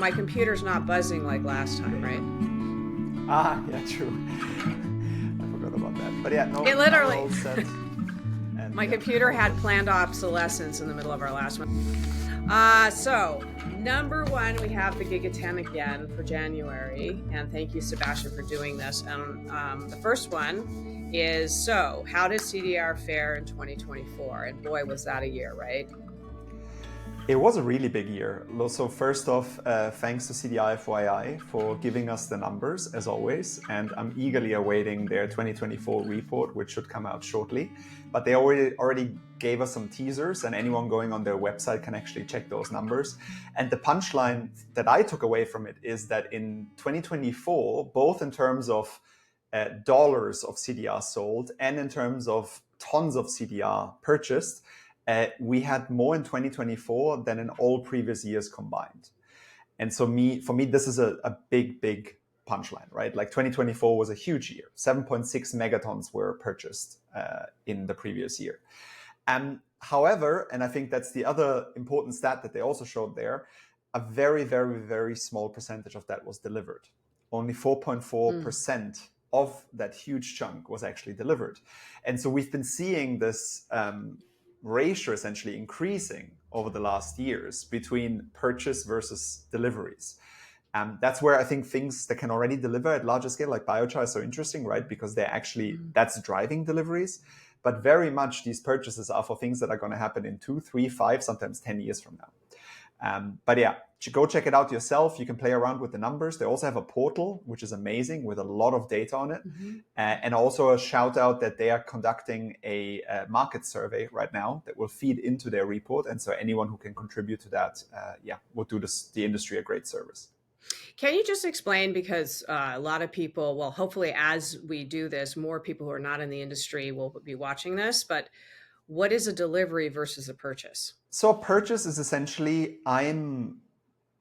my computer's not buzzing like last time, right? Ah, yeah, true. I forgot about that. But yeah, no, It now we're literally, all set. And my yeah, computer all had good. planned obsolescence in the middle of our last one. So number one, we have the GigaTen again for January, and thank you, Sebastian, for doing this. And the first one is, so how did CDR fare in 2024? And boy, was that a year, right? It was a really big year. So first off, thanks to CDI FYI for giving us the numbers as always. And I'm eagerly awaiting their 2024 report, which should come out shortly. But they already gave us some teasers, and anyone going on their website can actually check those numbers. And the punchline that I took away from it is that in 2024, both in terms of dollars of CDR sold and in terms of tons of CDR purchased, we had more in 2024 than in all previous years combined. And so for me, this is a big, big punchline, right? Like 2024 was a huge year. 7.6 megatons were purchased in the previous year. However, and I think that's the other important stat that they also showed there, a very, very, very small percentage of that was delivered. Only 4.4% of that huge chunk was actually delivered. And so we've been seeing this ratio essentially increasing over the last years between purchase versus deliveries. That's where I think things that can already deliver at larger scale, like biochar, is so interesting, right? Because they're actually, that's driving deliveries. But very much these purchases are for things that are going to happen in 2, 3, 5, sometimes 10 years from now. But yeah, go check it out yourself. You can play around with the numbers. They also have a portal, which is amazing, with a lot of data on it. And also a shout out that they are conducting a market survey right now that will feed into their report. And so anyone who can contribute to that, will do the industry a great service. Can you just explain, because a lot of people, well, hopefully as we do this, more people who are not in the industry will be watching this, but what is a delivery versus a purchase? So a purchase is essentially, I'm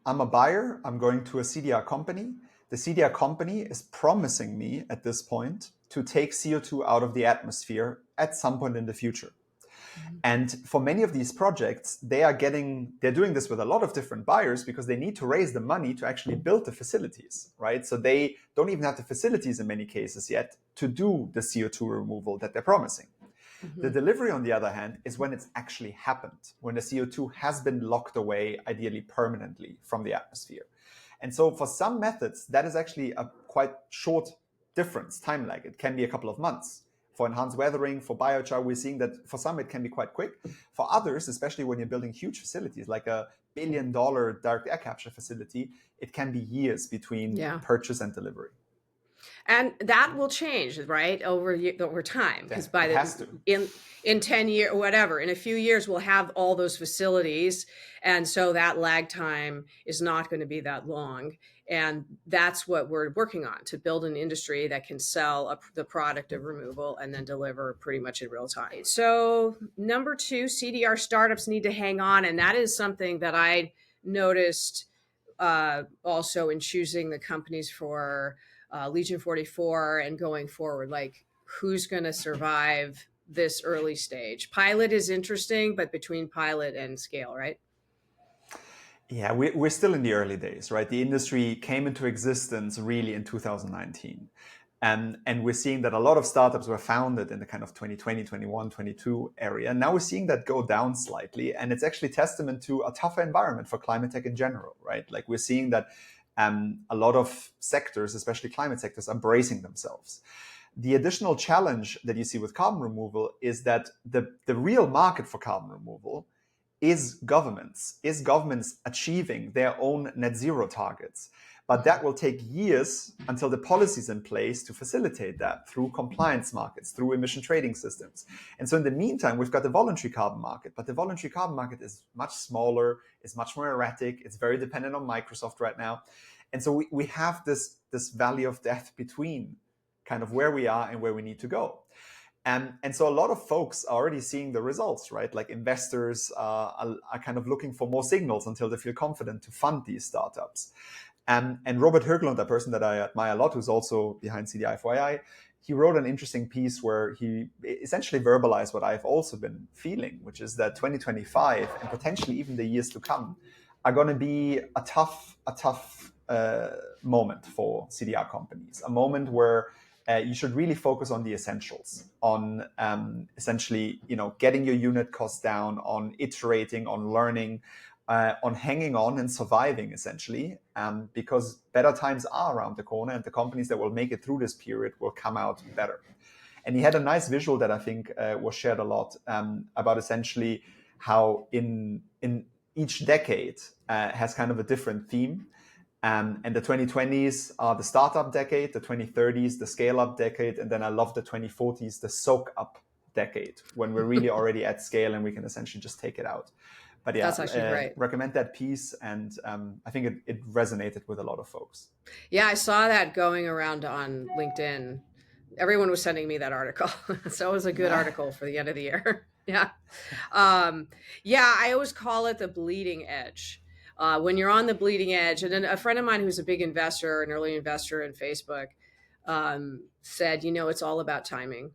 a buyer, I'm going to a CDR company. The CDR company is promising me at this point to take CO2 out of the atmosphere at some point in the future. And for many of these projects, they're doing this with a lot of different buyers because they need to raise the money to actually build the facilities, right? So they don't even have the facilities in many cases yet to do the CO2 removal that they're promising. The delivery, on the other hand, is when it's actually happened, when the CO2 has been locked away, ideally permanently, from the atmosphere. And so for some methods, that is actually a quite short difference, time lag. It can be a couple of months. For enhanced weathering, for biochar, we're seeing that for some it can be quite quick. For others, especially when you're building huge facilities, like a $1 billion direct air capture facility, it can be years between purchase and delivery. And that will change, right, over time, because by It has to. in 10 years or whatever, in a few years, we'll have all those facilities, and so that lag time is not going to be that long. And that's what we're working on, to build an industry that can sell the product of removal and then deliver pretty much in real time. So number two, CDR startups need to hang on, and that is something that I noticed also in choosing the companies for Legion 44 and going forward, like who's going to survive this early stage. Pilot is interesting, but between pilot and scale, right? Yeah, we're still in the early days, right? The industry came into existence really in 2019. And we're seeing that a lot of startups were founded in the kind of 2020, 21, 22 area. And now we're seeing that go down slightly. And it's actually testament to a tougher environment for climate tech in general, right? Like we're seeing that a lot of sectors, especially climate sectors, are bracing themselves. The additional challenge that you see with carbon removal is that the real market for carbon removal is governments achieving their own net zero targets. But that will take years until the policies in place to facilitate that through compliance markets, through emission trading systems. And so in the meantime, we've got the voluntary carbon market, but the voluntary carbon market is much smaller, it's much more erratic, it's very dependent on Microsoft right now. And so we have this valley of death between kind of where we are and where we need to go. And so a lot of folks are already seeing the results, right? Like investors are kind of looking for more signals until they feel confident to fund these startups. And Robert Höglund, a person that I admire a lot, who's also behind CDI FYI, he wrote an interesting piece where he essentially verbalized what I've also been feeling, which is that 2025 and potentially even the years to come are going to be a tough moment for CDR companies. A moment where you should really focus on the essentials, on essentially, getting your unit costs down, on iterating, on learning, on hanging on and surviving, essentially, because better times are around the corner, and the companies that will make it through this period will come out better. And he had a nice visual that I think was shared a lot, about essentially how in each decade has kind of a different theme. And the 2020s are the startup decade, the 2030s, the scale up decade, and then I love the 2040s, the soak up decade, when we're really already at scale and we can essentially just take it out. But yeah, That's actually great. recommend that piece, and I think it resonated with a lot of folks. Yeah, I saw that going around on LinkedIn. Everyone was sending me that article. So it was a good article for the end of the year. Yeah. Yeah, I always call it the bleeding edge. When you're on the bleeding edge, and then a friend of mine who's a big investor, an early investor in Facebook, said, it's all about timing,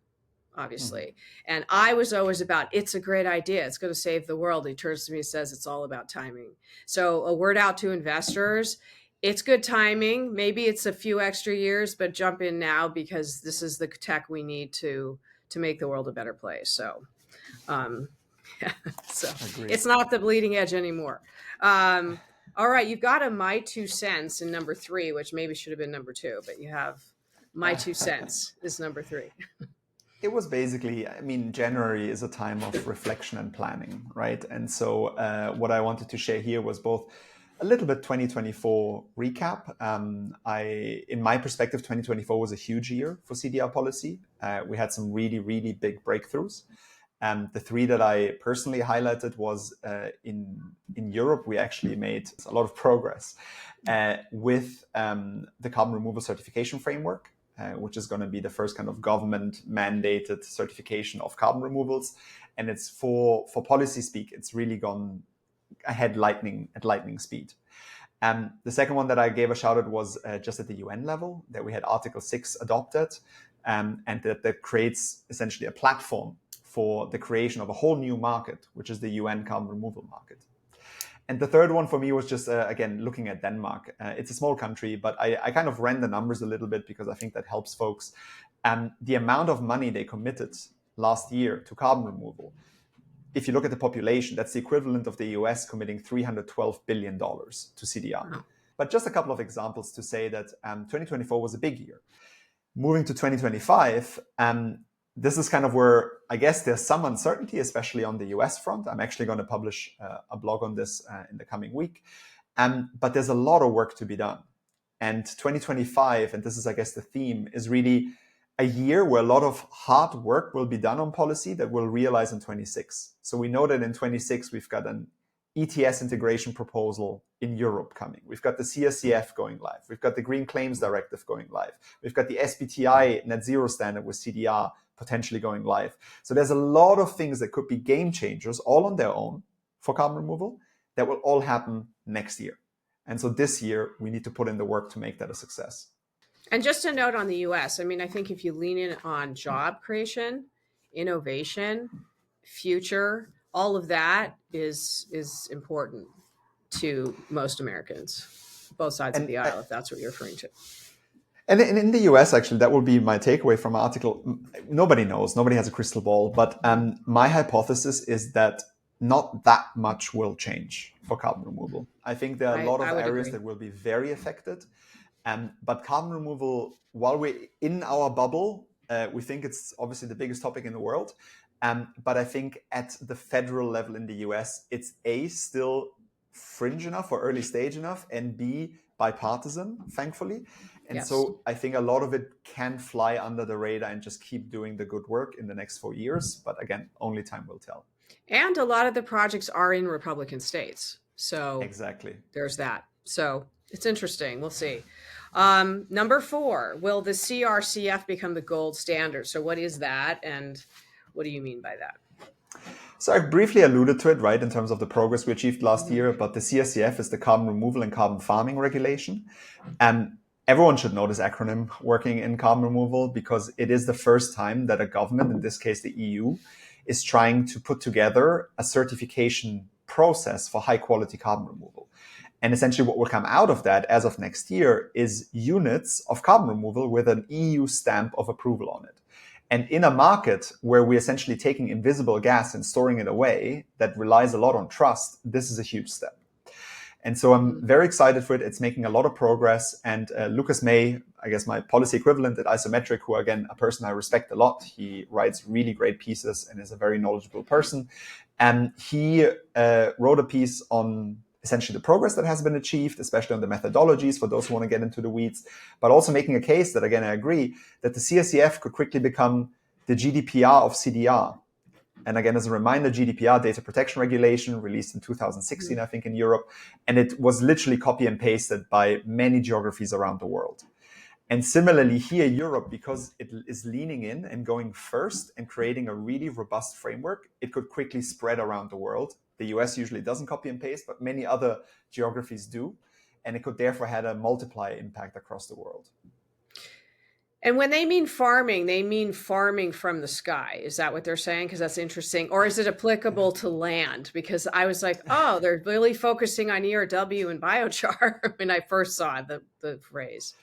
obviously. Mm-hmm. And I was always about, it's a great idea, it's going to save the world. He turns to me and says, it's all about timing. So a word out to investors, it's good timing. Maybe it's a few extra years, but jump in now, because this is the tech we need to make the world a better place. So, so it's not the bleeding edge anymore. All right, you've got a my 2 cents in number 3, which maybe should have been number 2, but you have my 2 cents is number 3. It was basically, January is a time of reflection and planning, right? And so what I wanted to share here was both a little bit 2024 recap. In my perspective, 2024 was a huge year for CDR policy. We had some really, really big breakthroughs. The 3 that I personally highlighted was in Europe, we actually made a lot of progress with the carbon removal certification framework, which is going to be the first kind of government mandated certification of carbon removals. And it's for policy speak, it's really gone ahead at lightning speed. The second one that I gave a shout out was just at the UN level, that we had Article 6 adopted, and that creates essentially a platform for the creation of a whole new market, which is the UN carbon removal market. And the third one for me was just, again, looking at Denmark. It's a small country, but I kind of ran the numbers a little bit because I think that helps folks. The amount of money they committed last year to carbon removal, if you look at the population, that's the equivalent of the US committing $312 billion to CDR. Wow. But just a couple of examples to say that 2024 was a big year. Moving to 2025, this is kind of where I guess there's some uncertainty, especially on the US front. I'm actually going to publish a blog on this in the coming week. But there's a lot of work to be done. And 2025, and this is, I guess, the theme, is really a year where a lot of hard work will be done on policy that we'll realize in 26. So we know that in 26, we've got an ETS integration proposal in Europe coming. We've got the CSCF going live. We've got the Green Claims Directive going live. We've got the SBTI net zero standard with CDR potentially going live. So there's a lot of things that could be game changers all on their own for carbon removal that will all happen next year. And so this year, we need to put in the work to make that a success. And just a note on the US, I think if you lean in on job creation, innovation, future, all of that is important to most Americans, both sides of the aisle, if that's what you're referring to. And in the US, actually, that will be my takeaway from an article. Nobody knows, nobody has a crystal ball, but my hypothesis is that not that much will change for carbon removal. I think there are a lot of areas that will be very affected. But carbon removal, while we're in our bubble, we think it's obviously the biggest topic in the world. But I think at the federal level in the US, it's A, still fringe enough or early stage enough, and B, bipartisan, thankfully. And yes. So I think a lot of it can fly under the radar and just keep doing the good work in the next 4 years. But again, only time will tell. And a lot of the projects are in Republican states. So exactly, there's that. So it's interesting. We'll see. Number 4, will the CRCF become the gold standard? So what is that? And what do you mean by that? So I briefly alluded to it, right, in terms of the progress we achieved last year, but the CRCF is the carbon removal and carbon farming regulation. Everyone should know this acronym working in carbon removal because it is the first time that a government, in this case the EU, is trying to put together a certification process for high quality carbon removal. And essentially what will come out of that as of next year is units of carbon removal with an EU stamp of approval on it. And in a market where we're essentially taking invisible gas and storing it away that relies a lot on trust, this is a huge step. And so I'm very excited for it. It's making a lot of progress. And Lucas May, I guess my policy equivalent at Isometric, who again, a person I respect a lot, he writes really great pieces and is a very knowledgeable person. And he wrote a piece on essentially the progress that has been achieved, especially on the methodologies for those who want to get into the weeds, but also making a case that, again, I agree, that the CSCF could quickly become the GDPR of CDR. And again, as a reminder, GDPR, data protection regulation, released in 2016, I think, in Europe. And it was literally copy and pasted by many geographies around the world. And similarly here, Europe, because it is leaning in and going first and creating a really robust framework, it could quickly spread around the world. The US usually doesn't copy and paste, but many other geographies do. And it could therefore have a multiplier impact across the world. And when they mean farming from the sky. Is that what they're saying? Because that's interesting. Or is it applicable to land? Because I was like, oh, they're really focusing on ERW and biochar when I first saw the phrase.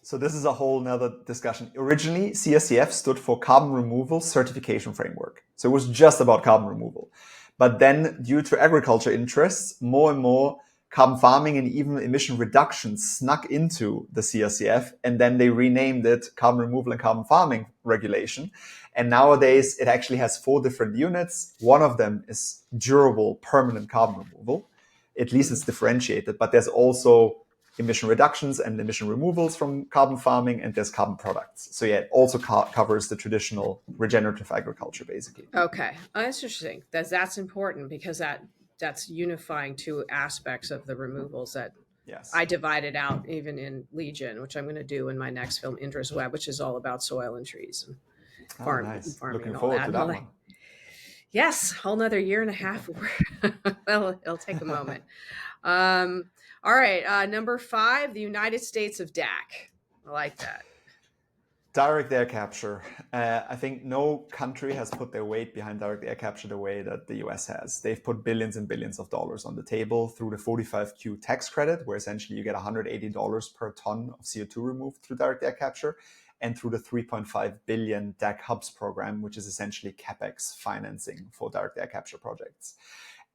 So this is a whole nother discussion. Originally, CSCF stood for Carbon Removal Certification Framework. So it was just about carbon removal. But then due to agriculture interests, more and more carbon farming and even emission reduction snuck into the CSCF, and then they renamed it Carbon Removal and Carbon Farming Regulation. And nowadays it actually has 4 different units. One of them is durable, permanent carbon removal. At least it's differentiated, but there's also emission reductions and emission removals from carbon farming, and there's carbon products. So yeah, it also covers the traditional regenerative agriculture, basically. Okay, that's interesting. That's important because that's unifying 2 aspects of the removals that I divided out even in Legion, which I'm going to do in my next film, Indra's Web, which is all about soil and trees and farming Looking and all forward that. to that one. Yes, whole nother year and a half. Well, it'll take a moment. All right, number 5, the United States of DAC. I like that. Direct air capture. I think no country has put their weight behind direct air capture the way that the US has. They've put billions and billions of dollars on the table through the 45Q tax credit, where essentially you get $180 per ton of CO2 removed through direct air capture, and through the 3.5 billion DAC Hubs program, which is essentially CapEx financing for direct air capture projects.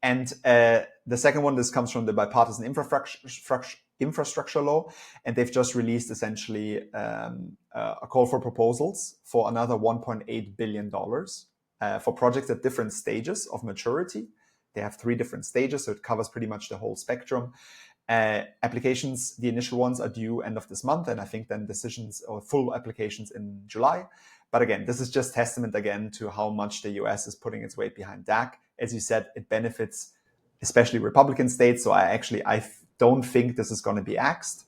And the second one, this comes from the bipartisan infrastructure law, and they've just released essentially a call for proposals for another $1.8 billion for projects at different stages of maturity. They have 3 different stages, so it covers pretty much the whole spectrum. Applications, the initial ones are due end of this month, and I think then decisions or full applications in July. But again, this is just testament again to how much the US is putting its weight behind DAC. As you said, it benefits especially Republican states. So I don't think this is going to be axed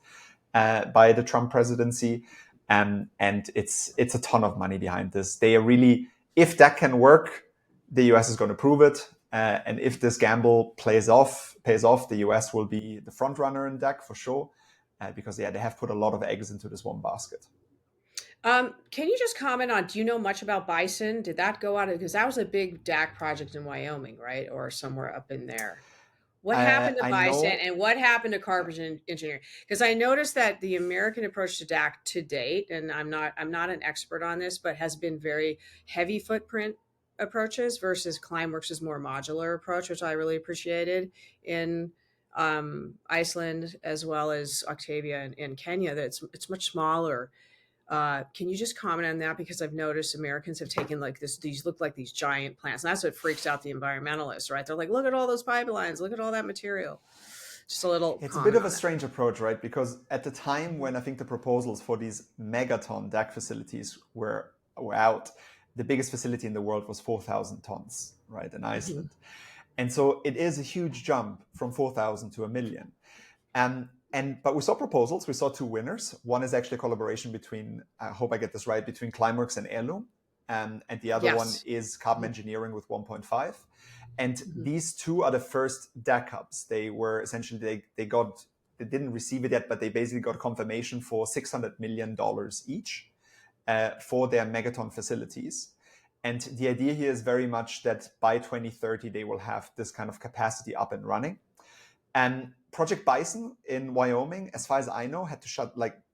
by the Trump presidency. And it's a ton of money behind this. They are really, if that can work, the US is going to prove it. And if this gamble pays off, the US will be the front runner in DAC for sure. Because they have put a lot of eggs into this one basket. Can you just comment on, do you know much about Bison? Did that go out? Because that was a big DAC project in Wyoming, right? Or somewhere up in there. What happened to Bison and what happened to carbon engineering? Because I noticed that the American approach to DAC to date, and I'm not an expert on this, but has been very heavy footprint approaches versus Climeworks' more modular approach, which I really appreciated in Iceland as well as Octavia and Kenya. That it's much smaller. Can you just comment on that? Because I've noticed Americans have taken like these look like these giant plants. And that's what freaks out the environmentalists, right? They're like, look at all those pipelines, look at all that material. Just a little. It's a bit of a strange approach, right? Because at the time when I think the proposals for these megaton DAC facilities were out, the biggest facility in the world was 4,000 tons, right, in Iceland. And so it is a huge jump from 4,000 to 1 million. But we saw proposals. We saw 2 winners. One is actually a collaboration between, I hope I get this right, between Climeworks and Heirloom. And the other one is Carbon Engineering with 1.5. And these 2 are the first DAC hubs. They were essentially, they didn't receive it yet, but they basically got confirmation for $600 million each for their megaton facilities. And the idea here is very much that by 2030, they will have this kind of capacity up and running. And Project Bison in Wyoming, as far as I know,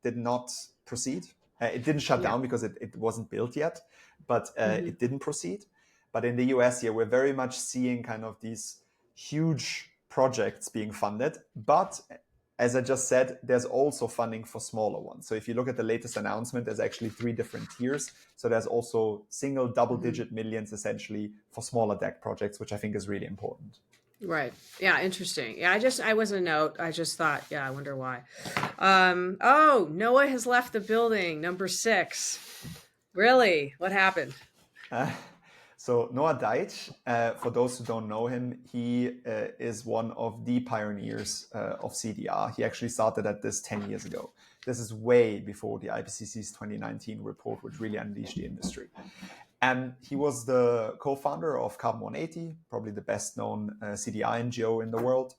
did not proceed. It didn't shut Yeah. down because it wasn't built yet, but Hmm. it didn't proceed. But in the US here, we're very much seeing kind of these huge projects being funded. But as I just said, there's also funding for smaller ones. So if you look at the latest announcement, there's actually 3 different tiers. So there's also single double-digit millions essentially for smaller deck projects, which I think is really important. Right. Yeah. Interesting. Yeah. I was a note. I just thought, yeah, I wonder why. Noah has left the building. Number 6. Really? What happened? Uh, so Noah Deitch, for those who don't know him, he is one of the pioneers of CDR. He actually started at this 10 years ago. This is way before the IPCC's 2019 report, which really unleashed the industry. And he was the co-founder of Carbon 180, probably the best known CDR NGO in the world.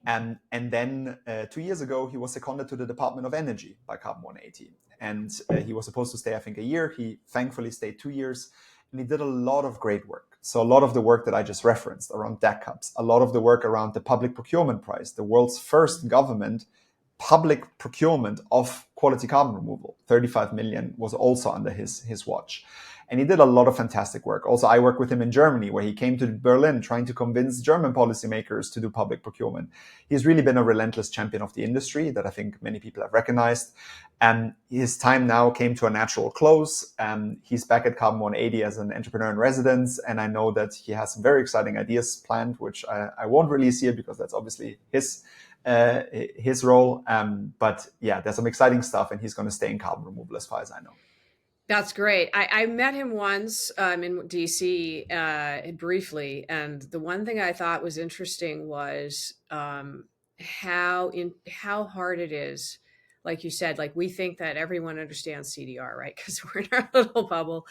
And then 2 years ago, he was seconded to the Department of Energy by Carbon 180. And he was supposed to stay, I think, a year. He thankfully stayed 2 years. And he did a lot of great work. So a lot of the work that I just referenced around DAC hubs, a lot of the work around the public procurement price, the world's first government public procurement of quality carbon removal, 35 million, was also under his watch. And he did a lot of fantastic work. Also, I worked with him in Germany, where he came to Berlin trying to convince German policymakers to do public procurement. He's really been a relentless champion of the industry that I think many people have recognized. And his time now came to a natural close. He's back at Carbon 180 as an entrepreneur in residence. And I know that he has some very exciting ideas planned, which I won't release here because that's obviously his role. But yeah, there's some exciting stuff, and he's going to stay in carbon removal as far as I know. That's great. I met him once in DC briefly, and the one thing I thought was interesting was how hard it is. Like you said, like we think that everyone understands CDR, right? Because we're in our little bubble.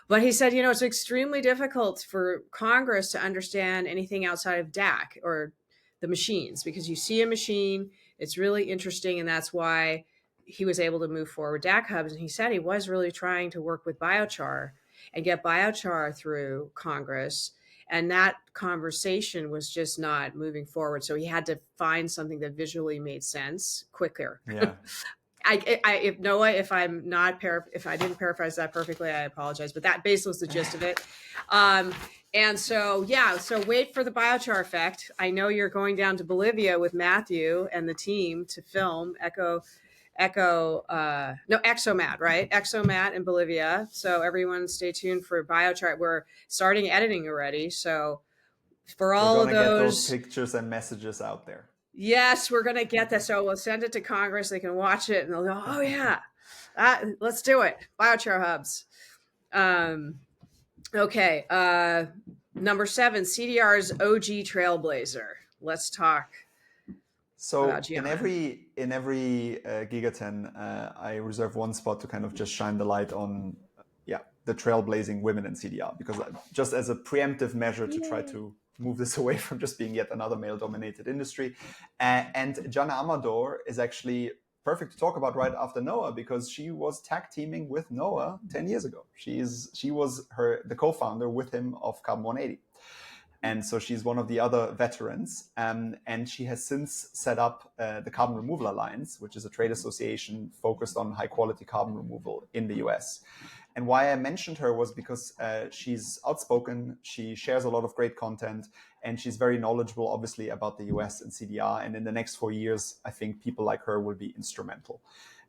But he said, it's extremely difficult for Congress to understand anything outside of DAC or the machines, because you see a machine, it's really interesting, and that's why he was able to move forward DAC hubs. And he said he was really trying to work with biochar and get biochar through Congress. And that conversation was just not moving forward. So he had to find something that visually made sense quicker. Yeah. If Noah, if I'm not if I didn't paraphrase that perfectly, I apologize. But that basically was the gist of it. And so, yeah, so wait for the biochar effect. I know you're going down to Bolivia with Matthew and the team to film Exomat, right? Exomat in Bolivia. So everyone stay tuned for biochar. We're starting editing already. So for We're all going of to get those those, pictures and messages out there. yes, we're going to get that. So we'll send it to Congress. They can watch it and they'll go, oh yeah, let's do it. Biochar hubs. Okay. Number 7, CDR's OG Trailblazer. Let's talk about So in Gianna. every GigaTen, I reserve one spot to kind of just shine the light on, the trailblazing women in CDR, because just as a preemptive measure to try to move this away from just being yet another male-dominated industry. And Gianna Amador is actually perfect to talk about right after Noah, because she was tag teaming with Noah 10 years ago. She was the co-founder with him of Carbon 180. And so she's one of the other veterans. And she has since set up the Carbon Removal Alliance, which is a trade association focused on high quality carbon removal in the US. And why I mentioned her was because she's outspoken, she shares a lot of great content, and she's very knowledgeable, obviously, about the US and CDR. And in the next 4 years, I think people like her will be instrumental.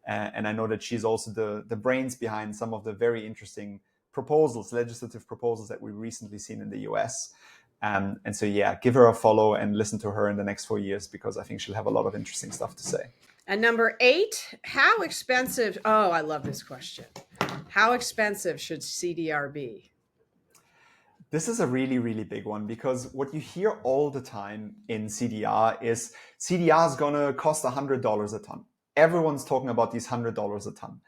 And I know that she's also the brains behind some of the very interesting legislative proposals that we've recently seen in the US. And so, yeah, give her a follow and listen to her in the next 4 years, because I think she'll have a lot of interesting stuff to say. And number 8, how expensive? Oh, I love this question. How expensive should CDR be? This is a really, really big one, because what you hear all the time in CDR is CDR is going to cost $100 a ton. Everyone's talking about these $100 a ton.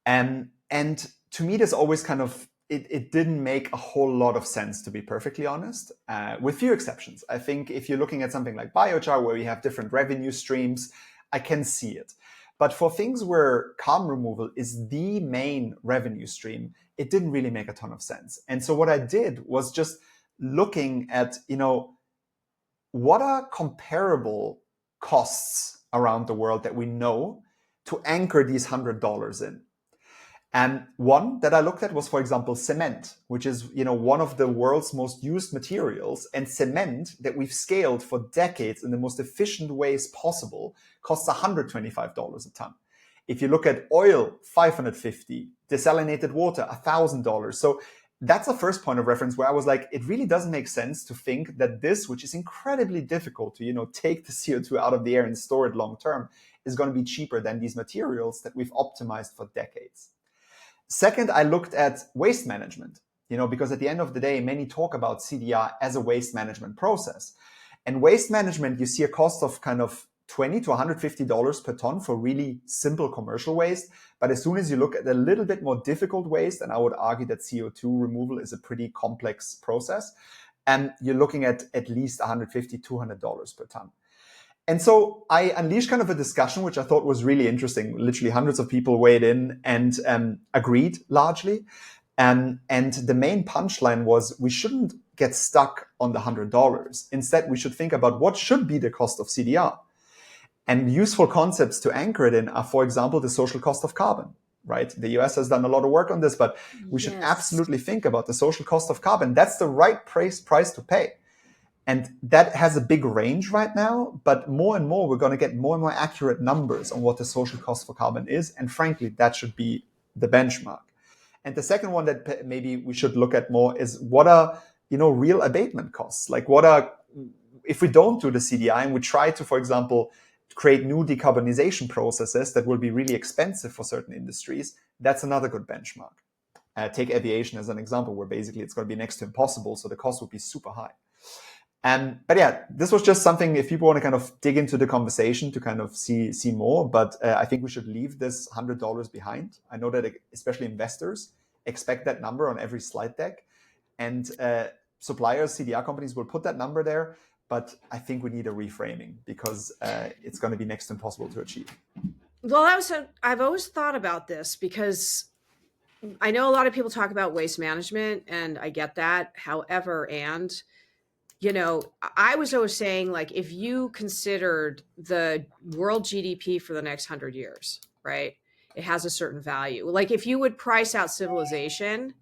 And to me, there's always kind of, it didn't make a whole lot of sense, to be perfectly honest, with few exceptions. I think if you're looking at something like biochar, where we have different revenue streams, I can see it. But for things where carbon removal is the main revenue stream, it didn't really make a ton of sense. And so what I did was just looking at, what are comparable costs around the world that we know to anchor these $100 in. And one that I looked at was, for example, cement, which is, one of the world's most used materials. And cement that we've scaled for decades in the most efficient ways possible costs $125 a ton. If you look at oil, $550, desalinated water, $1,000. So that's the first point of reference where I was like, it really doesn't make sense to think that this, which is incredibly difficult to, take the CO2 out of the air and store it long term, is going to be cheaper than these materials that we've optimized for decades. Second, I looked at waste management, because at the end of the day, many talk about CDR as a waste management process. And waste management, you see a cost of kind of $20 to $150 per ton for really simple commercial waste. But as soon as you look at a little bit more difficult waste, and I would argue that CO2 removal is a pretty complex process, and you're looking at least $150, $200 per ton. And so I unleashed kind of a discussion, which I thought was really interesting. Literally hundreds of people weighed in and agreed largely. And the main punchline was we shouldn't get stuck on the $100. Instead, we should think about what should be the cost of CDR. And useful concepts to anchor it in are, for example, the social cost of carbon, right? The US has done a lot of work on this, but we should absolutely think about the social cost of carbon. That's the right price to pay. And that has a big range right now, but more and more, we're going to get more and more accurate numbers on what the social cost for carbon is. And frankly, that should be the benchmark. And the second one that maybe we should look at more is what are, real abatement costs? Like if we don't do the CDI and we try to, for example, create new decarbonization processes that will be really expensive for certain industries, that's another good benchmark. Take aviation as an example, where basically it's going to be next to impossible, so the cost would be super high. But yeah, this was just something, if people want to kind of dig into the conversation to kind of see more, but I think we should leave this $100 behind. I know that especially investors expect that number on every slide deck, and suppliers, CDR companies will put that number there, but I think we need a reframing because it's going to be next to impossible to achieve. Well, I've always thought about this because I know a lot of people talk about waste management, and I get that. However, I was always saying, like, if you considered the world GDP for the next 100 years, right, it has a certain value. Like, if you would price out civilization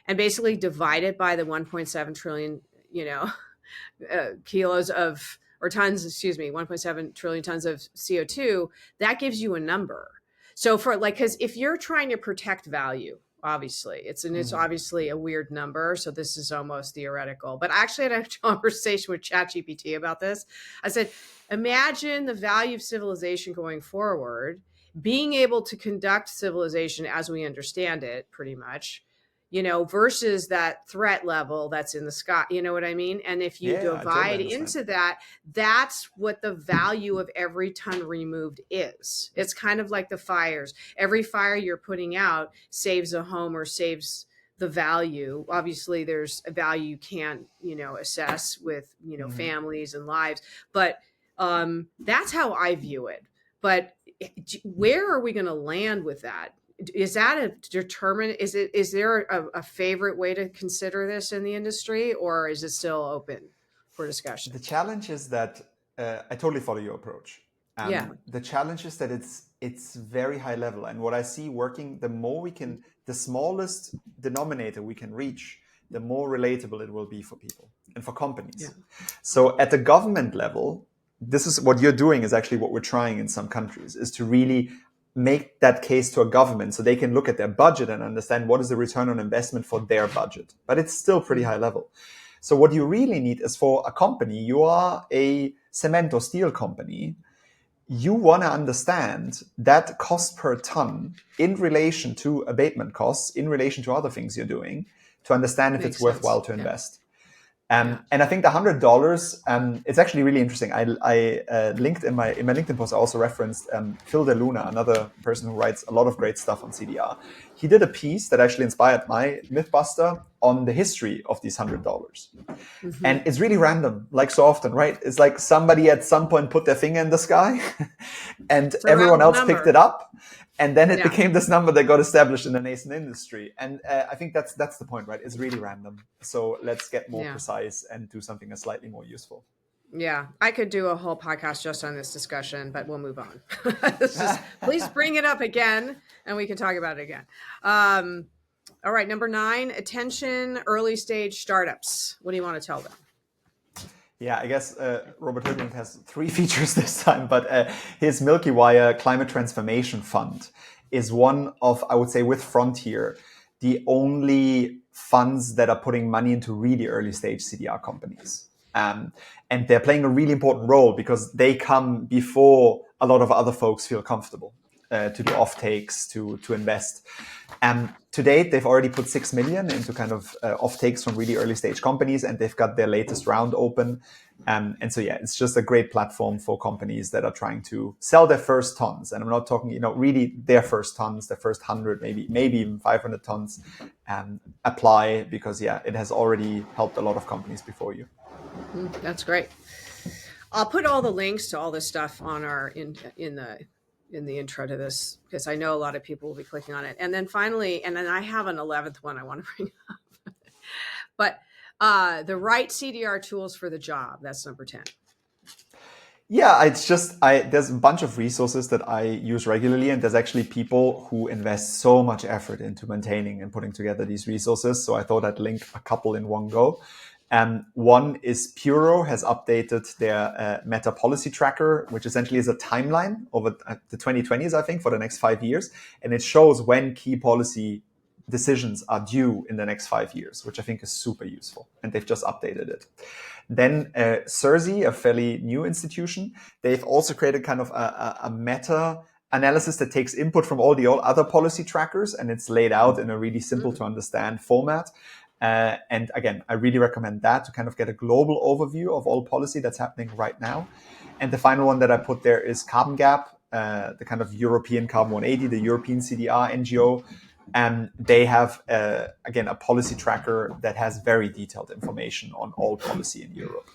and basically divide it by the 1.7 trillion, kilos of, or tons, 1.7 trillion tons of CO2, that gives you a number. So because if you're trying to protect value, obviously it's obviously a weird number. So this is almost theoretical, but I actually had a conversation with ChatGPT about this. I said, imagine the value of civilization going forward, being able to conduct civilization as we understand it, pretty much, versus that threat level that's in the sky. You know what I mean? And if you divide into that, that's what the value of every ton removed is. It's kind of like the fires. Every fire you're putting out saves a home or saves the value. Obviously, there's a value you can't, assess with, families and lives. But that's how I view it. But where are we going to land with that? Is that is there a favorite way to consider this in the industry, or is it still open for discussion? The challenge is that I totally follow your approach. The challenge is that it's very high level. And what I see working, the smallest denominator we can reach, the more relatable it will be for people and for companies. Yeah. So at the government level, this is what you're doing is actually what we're trying in some countries, is to really make that case to a government so they can look at their budget and understand what is the return on investment for their budget. But it's still pretty high level. So what you really need is for a company, you are a cement or steel company, you want to understand that cost per ton in relation to abatement costs, in relation to other things you're doing, to understand if it's worthwhile to invest. And I think the $100, it's actually really interesting. I linked in my LinkedIn post, I also referenced Phil De Luna, another person who writes a lot of great stuff on CDR. he did a piece that actually inspired my Mythbuster on the history of these $100. Mm-hmm. And it's really random, like so often, right? It's like somebody at some point put their finger in the sky and It's a everyone round else picked number. it up. And then it Yeah. became this number that got established in the nascent industry. And I think that's the point, right? It's really random. So let's get more Yeah. precise and do something that's slightly more useful. Yeah, I could do a whole podcast just on this discussion, but we'll move on. Please bring it up again and we can talk about it again. All right, number 9, attention early stage startups. What do you want to tell them? Yeah, I guess Robert Hoogland has 3 features this time, but his Milky Wire Climate Transformation Fund is one of, I would say, with Frontier, the only funds that are putting money into really early stage CDR companies. And they're playing a really important role because they come before a lot of other folks feel comfortable to do offtakes, to invest. To date, they've already put 6 million into kind of offtakes from really early stage companies, and they've got their latest round open. And so, yeah, it's just a great platform for companies that are trying to sell their first tons. And I'm not talking, really their first tons, their first 100, maybe even 500 tons, apply because, yeah, it has already helped a lot of companies before you. That's great. I'll put all the links to all this stuff on our in the intro to this because I know a lot of people will be clicking on it. And then finally, and then I have an 11th one I want to bring up, but the right CDR tools for the job. That's number 10. Yeah, it's just there's a bunch of resources that I use regularly, and there's actually people who invest so much effort into maintaining and putting together these resources. So I thought I'd link a couple in one go. One is Puro has updated their Meta Policy Tracker, which essentially is a timeline over the 2020s, I think, for the next 5 years. And it shows when key policy decisions are due in the next 5 years, which I think is super useful. And they've just updated it. Then CERSI, a fairly new institution, they've also created kind of a meta analysis that takes input from all the other policy trackers, and it's laid out in a really simple to understand format. And again, I really recommend that to kind of get a global overview of all policy that's happening right now. And the final one that I put there is Carbon Gap, the kind of European Carbon 180, the European CDR NGO. And they have, again, a policy tracker that has very detailed information on all policy in Europe.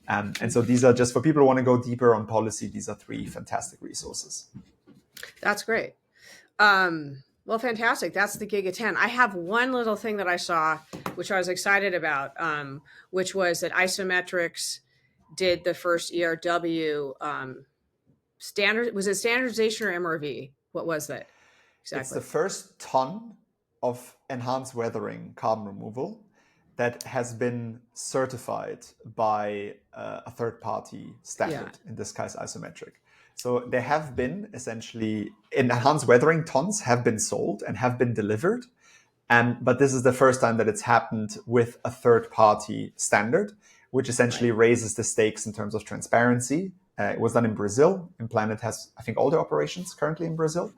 And so these are just for people who want to go deeper on policy. These are 3 fantastic resources. That's great. Well, fantastic. That's the GigaTen. I have one little thing that I saw, which I was excited about, which was that Isometrics did the first ERW standard. Was it standardization or MRV? What was that exactly? It's the first ton of enhanced weathering carbon removal that has been certified by a third-party standard, in this case Isometric. So there have been essentially enhanced weathering tons have been sold and have been delivered. But this is the first time that it's happened with a third-party standard, which essentially raises the stakes in terms of transparency. It was done in Brazil. Implanet has, I think, all the operations currently in Brazil.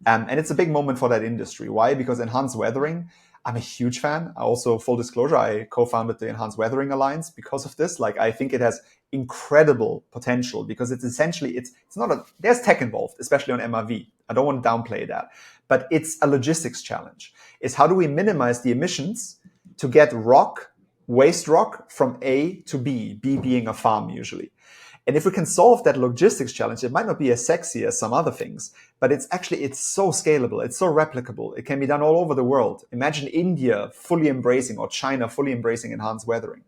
And it's a big moment for that industry. Why? Because enhanced weathering, I'm a huge fan. I also, full disclosure, I co-founded the Enhanced Weathering Alliance because of this. Like, I think it has incredible potential because it's essentially, it's not there's tech involved, especially on MRV. I don't want to downplay that, but it's a logistics challenge. It's how do we minimize the emissions to get waste rock from A to B being a farm usually. And if we can solve that logistics challenge, it might not be as sexy as some other things, but it's so scalable. It's so replicable. It can be done all over the world. Imagine India fully embracing or China fully embracing enhanced weathering.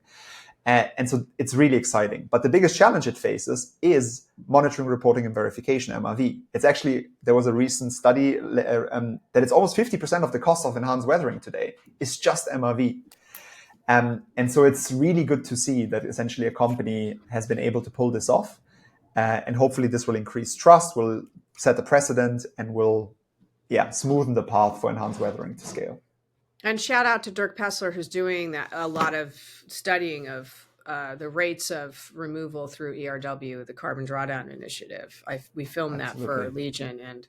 And so it's really exciting. But the biggest challenge it faces is monitoring, reporting, and verification, MRV. It's actually, there was a recent study that it's almost 50% of the cost of enhanced weathering today is just MRV. And so it's really good to see that essentially a company has been able to pull this off. And hopefully this will increase trust, will set a precedent, and will smoothen the path for enhanced weathering to scale. And shout out to Dirk Pessler, who's doing a lot of studying of the rates of removal through ERW, the Carbon Drawdown Initiative. We filmed that for Legion. And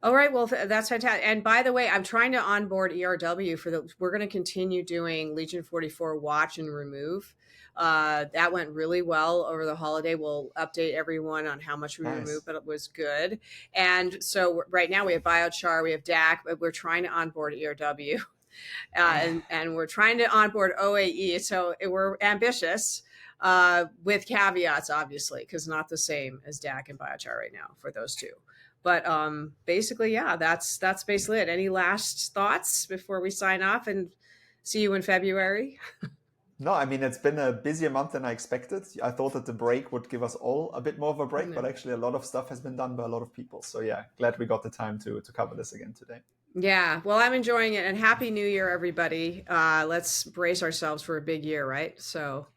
All right. Well, that's fantastic. And by the way, I'm trying to onboard ERW we're going to continue doing Legion 44 watch and remove. That went really well over the holiday. We'll update everyone on how much we Nice. removed, but it was good. And so right now we have biochar, we have DAC, but we're trying to onboard ERW. And we're trying to onboard OAE. So we're ambitious, with caveats, obviously, because not the same as DAC and biochar right now for those two. But basically, yeah, that's basically it. Any last thoughts before we sign off and see you in February? No, I mean, it's been a busier month than I expected. I thought that the break would give us all a bit more of a break, but actually a lot of stuff has been done by a lot of people. So yeah, glad we got the time to cover this again today. Yeah, well, I'm enjoying it, and Happy New Year, everybody. Let's brace ourselves for a big year, right? So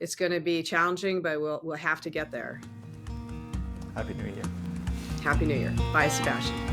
it's going to be challenging, but we'll have to get there. Happy New Year. Happy New Year. Bye, Sebastian.